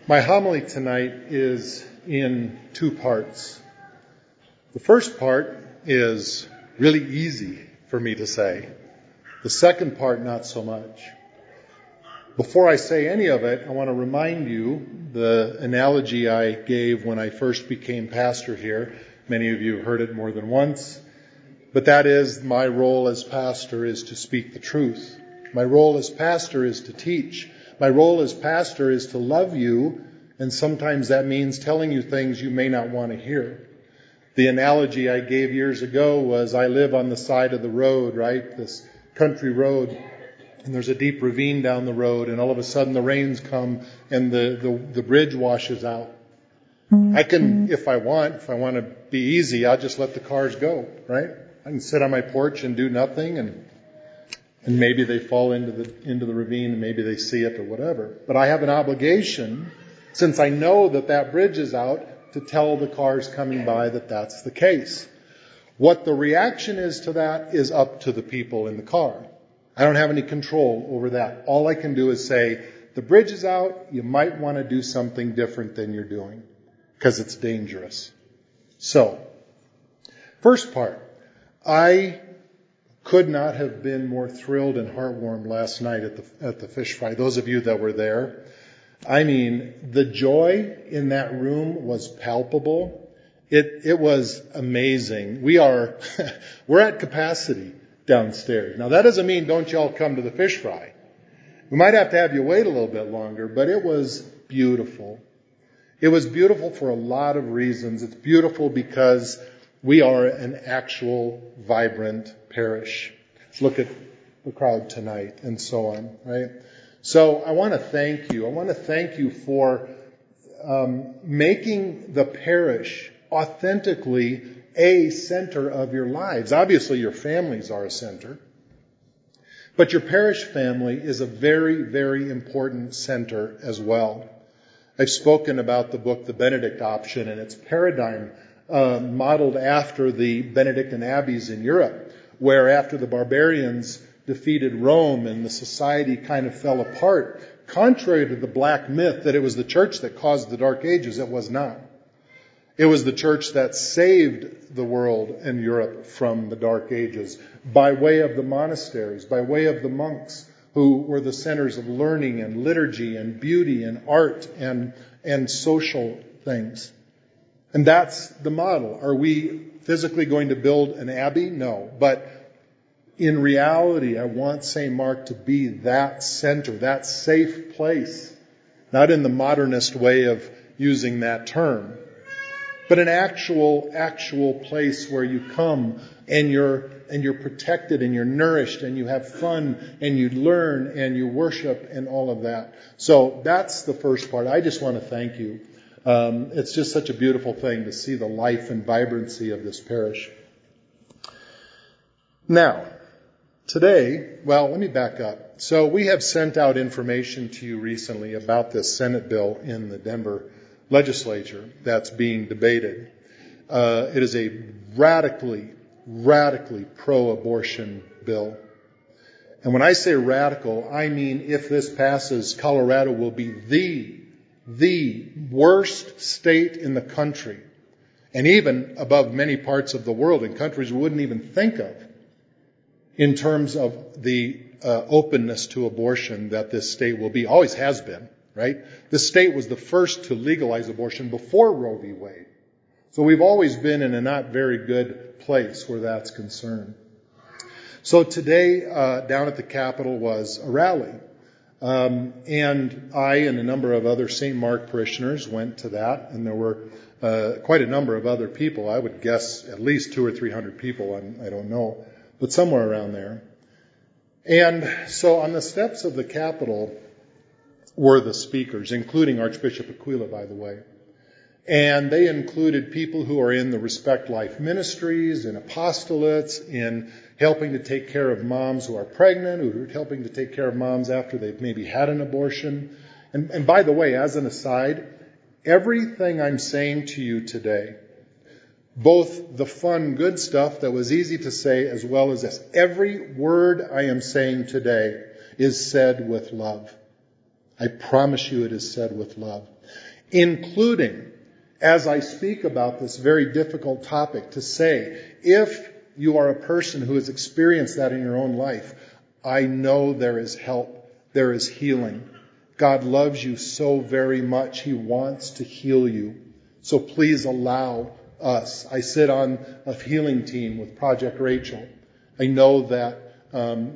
My homily tonight is in two parts. The first part is really easy for me to say. The second part, not so much. Before I say any of it, I want to remind you the analogy I gave when I first became pastor here. Many of you heard it more than once. But that is, my role as pastor is to speak the truth. My role as pastor is to teach. My role as pastor is to love you, and sometimes that means telling you things you may not want to hear. The analogy I gave years ago was I live on the side of the road, right? This country road, and there's a deep ravine down the road, and all of a sudden the rains come and the bridge washes out. I can, if I want to be easy, I'll just let the cars go, right? I can sit on my porch and do nothing, and maybe they fall into the ravine, and maybe they see it or whatever. But I have an obligation, since I know that bridge is out, to tell the cars coming by that that's the case. What the reaction is to that is up to the people in the car. I don't have any control over that. All I can do is say, the bridge is out, you might want to do something different than you're doing, because it's dangerous. So, first part, I could not have been more thrilled and heartwarmed last night at the fish fry. Those of you that were there, I mean, the joy in that room was palpable. It was amazing. We're at capacity downstairs. Now that doesn't mean don't y'all come to the fish fry. We might have to have you wait a little bit longer, but it was beautiful. It was beautiful for a lot of reasons. It's beautiful because we are an actual vibrant parish. Let's look at the crowd tonight and so on, right? So I want to thank you. I want to thank you for making the parish authentically a center of your lives. Obviously, your families are a center. But your parish family is a very, very important center as well. I've spoken about the book, The Benedict Option, and its paradigm modeled after the Benedictine abbeys in Europe, where after the barbarians defeated Rome and the society kind of fell apart, contrary to the black myth that it was the church that caused the Dark Ages, it was not. It was the church that saved the world and Europe from the Dark Ages by way of the monasteries, by way of the monks, who were the centers of learning and liturgy and beauty and art and social things. And that's the model. Are we physically going to build an abbey? No. But in reality, I want St. Mark to be that center, that safe place. Not in the modernist way of using that term, but an actual place where you come and you're protected and you're nourished and you have fun and you learn and you worship and all of that. So that's the first part. I just want to thank you. It's just such a beautiful thing to see the life and vibrancy of this parish. Now, today, well, let me back up. So we have sent out information to you recently about this Senate bill in the Denver legislature that's being debated. It is a radically pro-abortion bill. And when I say radical, I mean if this passes, Colorado will be the worst state in the country, and even above many parts of the world, in countries we wouldn't even think of, in terms of the openness to abortion that this state will be. Always has been, right? This state was the first to legalize abortion before Roe v. Wade. So we've always been in a not very good place where that's concerned. So today, down at the Capitol was a rally. And I and a number of other St. Mark parishioners went to that, and there were quite a number of other people. I would guess at least 200 or 300 people, I don't know, but somewhere around there. And so on the steps of the Capitol were the speakers, including Archbishop Aquila, by the way. And they included people who are in the Respect Life ministries, in apostolates, in helping to take care of moms who are pregnant, who are helping to take care of moms after they've maybe had an abortion. And by the way, as an aside, everything I'm saying to you today, both the fun, good stuff that was easy to say as well as this, every word I am saying today is said with love. I promise you it is said with love. including, as I speak about this very difficult topic, to say, if you are a person who has experienced that in your own life, I know there is help, there is healing. God loves you so very much. He wants to heal you. So please allow us. I sit on a healing team with Project Rachel. I know that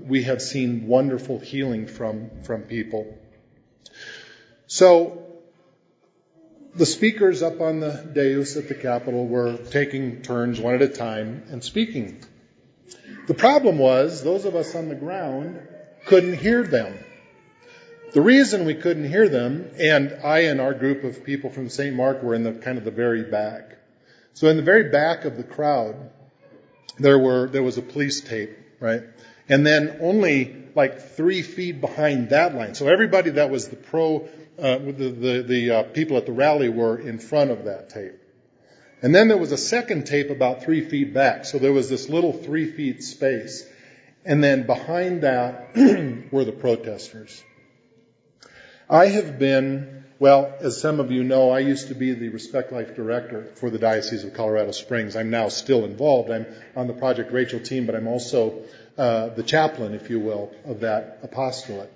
we have seen wonderful healing from people. So the speakers up on the dais at the Capitol were taking turns one at a time and speaking. The problem was those of us on the ground couldn't hear them. The reason we couldn't hear them, and I and our group of people from St. Mark were in the kind of the very back. So in the very back of the crowd, there was a police tape, right? And then only like 3 feet behind that line. So everybody that was the people at the rally were in front of that tape. And then there was a second tape about 3 feet back. So there was this little 3 feet space. And then behind that were the protesters. I have been, well, as some of you know, I used to be the Respect Life Director for the Diocese of Colorado Springs. I'm now still involved. I'm on the Project Rachel team, but I'm also the chaplain, if you will, of that apostolate.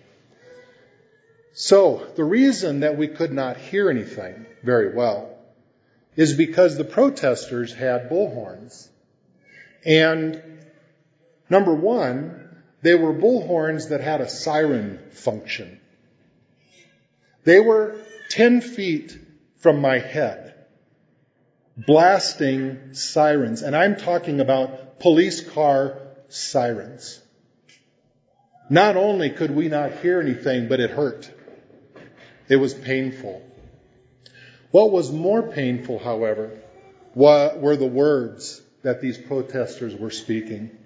So the reason that we could not hear anything very well is because the protesters had bullhorns. And number one, they were bullhorns that had a siren function. They were 10 feet from my head, blasting sirens. And I'm talking about police car sirens. Not only could we not hear anything, but it hurt. It was painful. What was more painful, however, were the words that these protesters were speaking.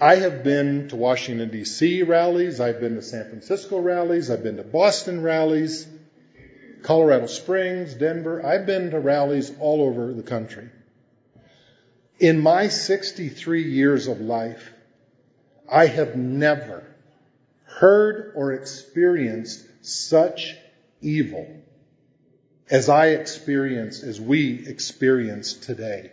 I have been to Washington, D.C. rallies. I've been to San Francisco rallies. I've been to Boston rallies, Colorado Springs, Denver. I've been to rallies all over the country. In my 63 years of life, I have never heard or experienced such evil as we experience today.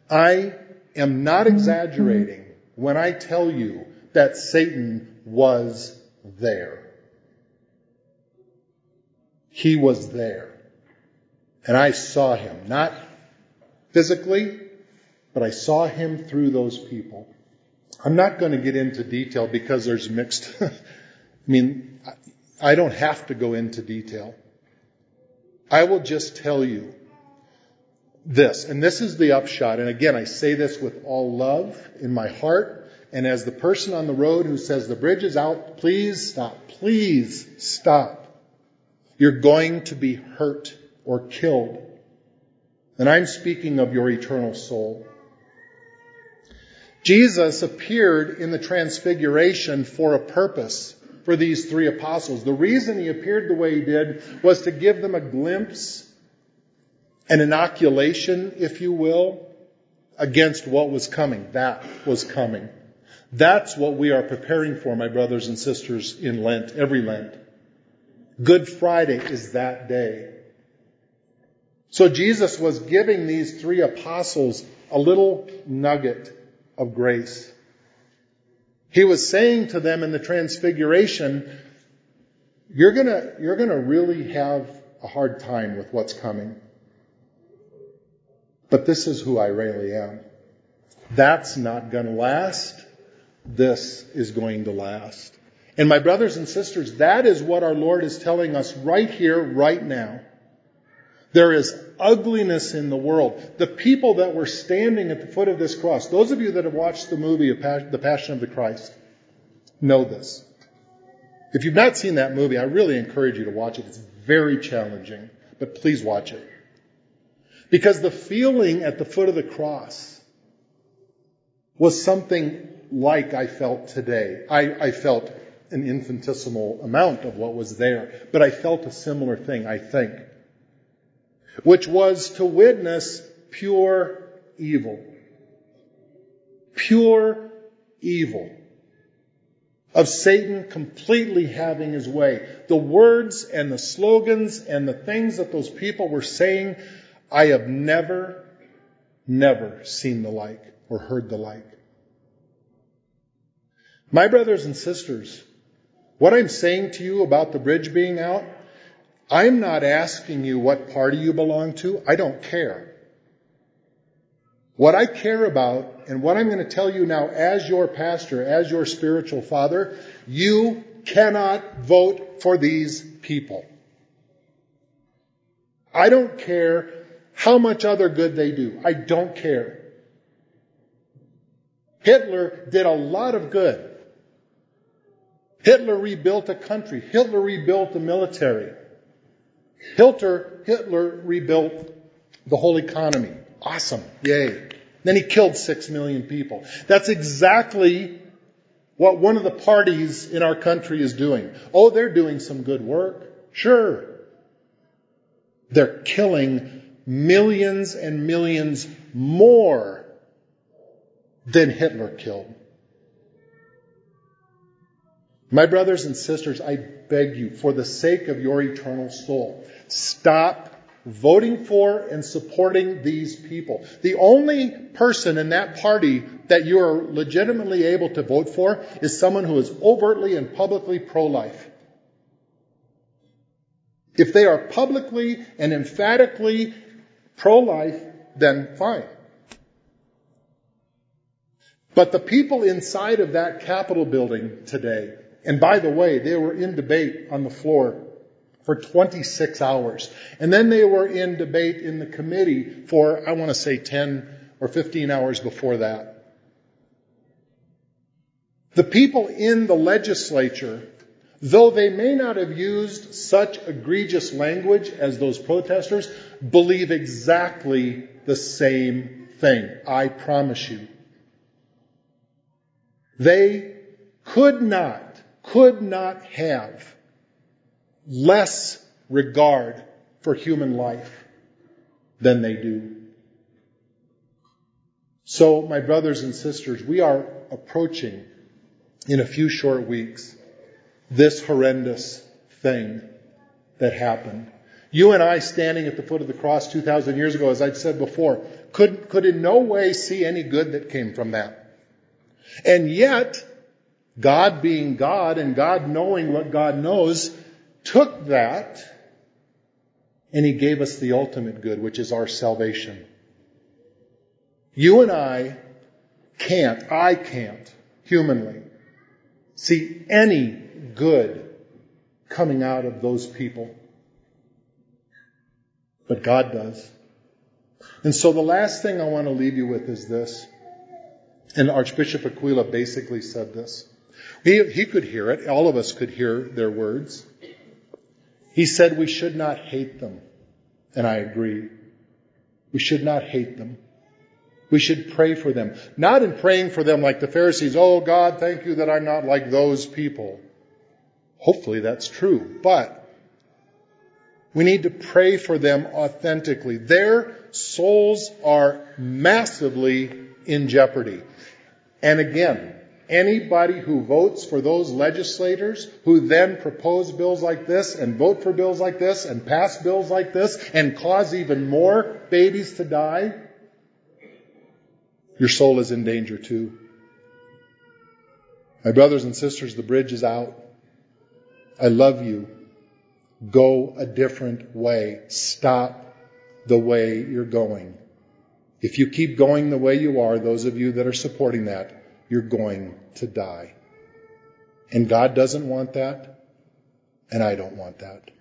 I am not exaggerating when I tell you that Satan was there. He was there. And I saw him, not physically, but I saw him through those people. I'm not going to get into detail because there's mixed... I don't have to go into detail. I will just tell you this, and this is the upshot. And again, I say this with all love in my heart. And as the person on the road who says the bridge is out, please stop. Please stop. You're going to be hurt or killed. And I'm speaking of your eternal soul. Jesus appeared in the Transfiguration for a purpose for these 3 apostles. The reason he appeared the way he did was to give them a glimpse, an inoculation, if you will, against what was coming. That was coming. That's what we are preparing for, my brothers and sisters, in Lent, every Lent. Good Friday is that day. So Jesus was giving these 3 apostles a little nugget of grace. He was saying to them in the Transfiguration, you're gonna really have a hard time with what's coming. But this is who I really am. That's not going to last. This is going to last. And my brothers and sisters, that is what our Lord is telling us right here, right now. There is ugliness in the world. The people that were standing at the foot of this cross, those of you that have watched the movie The Passion of the Christ, know this. If you've not seen that movie, I really encourage you to watch it. It's very challenging, but please watch it. Because the feeling at the foot of the cross was something like I felt today. I felt an infinitesimal amount of what was there, but I felt a similar thing, I think, which was to witness pure evil. Pure evil. of Satan completely having his way. The words and the slogans and the things that those people were saying, I have never seen the like or heard the like. My brothers and sisters, what I'm saying to you about the bridge being out, I'm not asking you what party you belong to. I don't care. What I care about, and what I'm going to tell you now as your pastor, as your spiritual father, you cannot vote for these people. I don't care how much other good they do. I don't care. Hitler did a lot of good. Hitler rebuilt a country. Hitler rebuilt the military. Hitler rebuilt the whole economy. Awesome. Yay. Then he killed 6 million people. That's exactly what one of the parties in our country is doing. Oh, they're doing some good work. Sure. They're killing millions and millions more than Hitler killed. My brothers and sisters, I beg you, for the sake of your eternal soul, stop voting for and supporting these people. The only person in that party that you are legitimately able to vote for is someone who is overtly and publicly pro-life. If they are publicly and emphatically pro-life, then fine. But the people inside of that Capitol building today, and by the way, they were in debate on the floor for 26 hours. And then they were in debate in the committee for, I want to say 10 or 15 hours before that. The people in the legislature, though they may not have used such egregious language as those protesters, believe exactly the same thing. I promise you. They could not have less regard for human life than they do. So, my brothers and sisters, we are approaching, in a few short weeks, this horrendous thing that happened. You and I, standing at the foot of the cross 2,000 years ago, as I'd said before, could in no way see any good that came from that. And yet, God being God and God knowing what God knows, took that and He gave us the ultimate good, which is our salvation. You and I can't, humanly, see any good coming out of those people. But God does. And so the last thing I want to leave you with is this. And Archbishop Aquila basically said this. He could hear it. All of us could hear their words. He said we should not hate them. And I agree. We should not hate them. We should pray for them. Not in praying for them like the Pharisees. Oh, God, thank you that I'm not like those people. Hopefully that's true. But we need to pray for them authentically. Their souls are massively in jeopardy. And again, anybody who votes for those legislators who then propose bills like this and vote for bills like this and pass bills like this and cause even more babies to die, your soul is in danger too. My brothers and sisters, the bridge is out. I love you. Go a different way. Stop the way you're going. If you keep going the way you are, those of you that are supporting that, you're going to die. And God doesn't want that, and I don't want that.